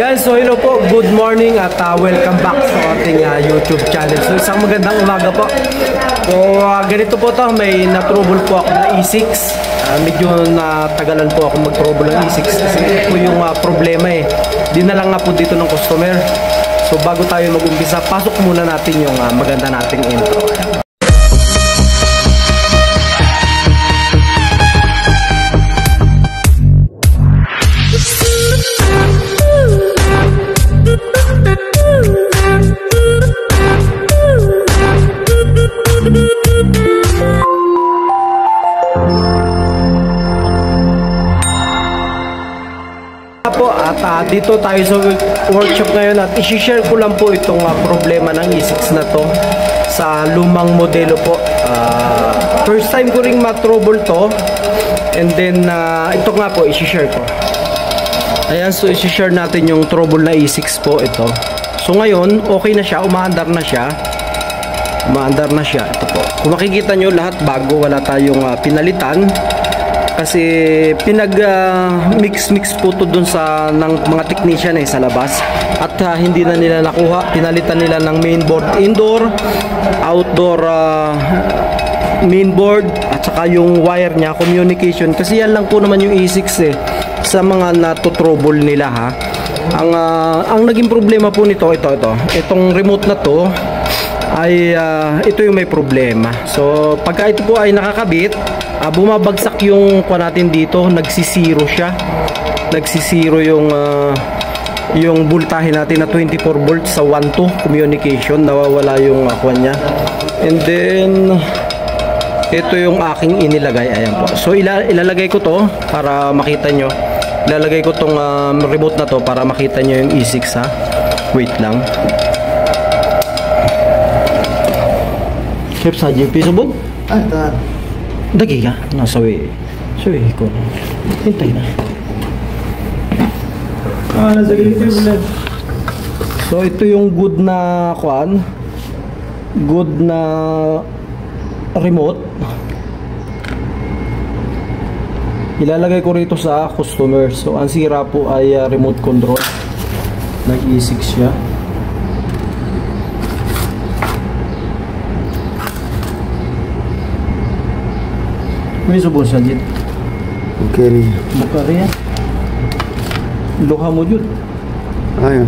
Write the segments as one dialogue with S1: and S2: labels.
S1: Yan, so hello po, good morning at welcome back sa ating YouTube channel. So isang magandang umaga po. So ganito po to, may na-trouble po ako na E6. Medyo natagalan po ako mag-trouble ng E6 kasi ito po yung problema eh. Dinala nga po dito ng customer. So bago tayo mag-umpisa, pasok muna natin yung maganda nating intro. At dito tayo sa workshop ngayon at i-share ko lang po itong problema ng E6 na to sa lumang modelo po. First time ko ring ma-trouble to, and then ito nga po i-share ko. Ayan, so i-share natin yung trouble na E6 po ito. So ngayon okay na siya, umaandar na siya. Ito po. Kung makikita nyo, lahat bago, wala tayong pinalitan. Kasi pinag-mix po to dun sa ng mga technician sa labas. At hindi na nila nakuha. Pinalitan nila ng mainboard indoor, outdoor mainboard, at saka yung wire niya, communication. Kasi yan lang po naman yung E6 sa mga natotrouble nila ha. Ang naging problema po nito, itong remote na to ay ito yung may problema. So pagka ito po ay nakakabit, bumabagsak yung kuha natin dito, nagsisiro siya. Nagsisiro yung voltahe natin na 24 volts sa 1-2 communication, nawawala yung kuha niya. And then ito yung aking inilagay, ayan po. So ilalagay ko to para makita nyo. Ilalagay ko tong remote na to para makita nyo yung E6 ha. Wait lang. Chef sa JP subod? Dagi ka? Nasawi. Sawi ko. Hintay na. Nasa gilid ulit. So ito yung good na kuan. Good na remote. Ilalagay ko rito sa customer. So ang sira po ay remote control. Nag-E6 siya. May subon sa jit.
S2: Bukeri.
S1: Bukeri ya. Luha mo jud.
S2: Ayo.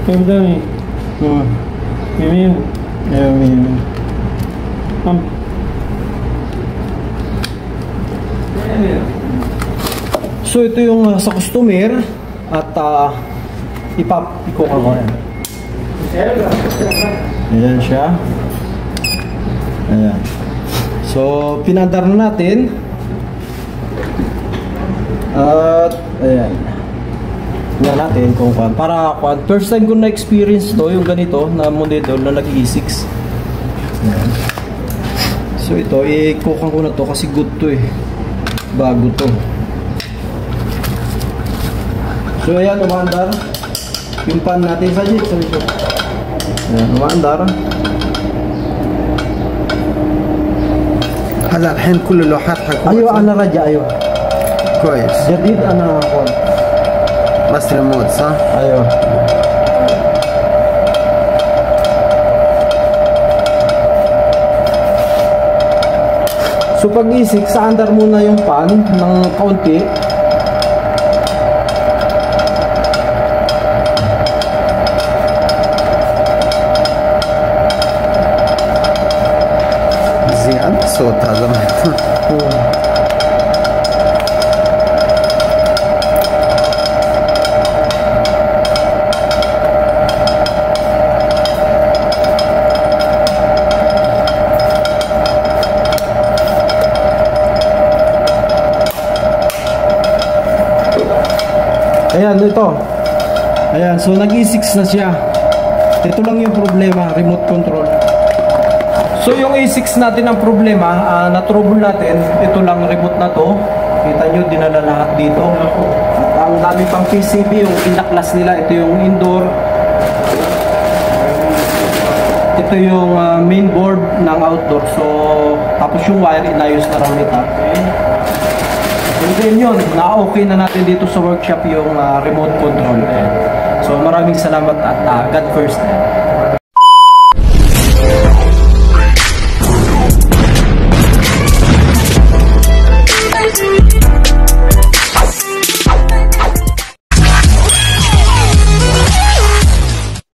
S3: Pemdani. Mimin. Ya mimin.
S1: So ito yung sa customer at iko ko yan. Ayan siya. Ayan. So pinandar na natin. At ayan. Tingnan natin kung para first time ko na experience to yung ganito na model na nag-E6. Ayan. So ito i-cook ko na to kasi good to bago to. So ayan, umandar yung pan natin sa jit. Ayan, umandar.
S2: هلا الحين كل اللوحات حقتها
S1: ايوه انا راجع ايوه
S2: كويس
S1: جديد انا اخوان
S2: بس ريموت صح؟
S1: ايوه so pag isik sa andar muna yung pan ng kaunti.
S2: صوت هذا Ayan, ito. Ayan, so nag-E6 na siya. Ito lang yung problema, remote control. So yung A6 natin ang problema, na-trouble natin, ito lang remote na to. Kita nyo, dinala lahat dito. At ang dami pang PCB, yung pinaklas nila, ito yung indoor. ito yung main board ng outdoor. So, tapos yung wire, inayos na rin ito. Okay. And then yun, na-okay na natin dito sa workshop yung remote control. So, maraming salamat at God first.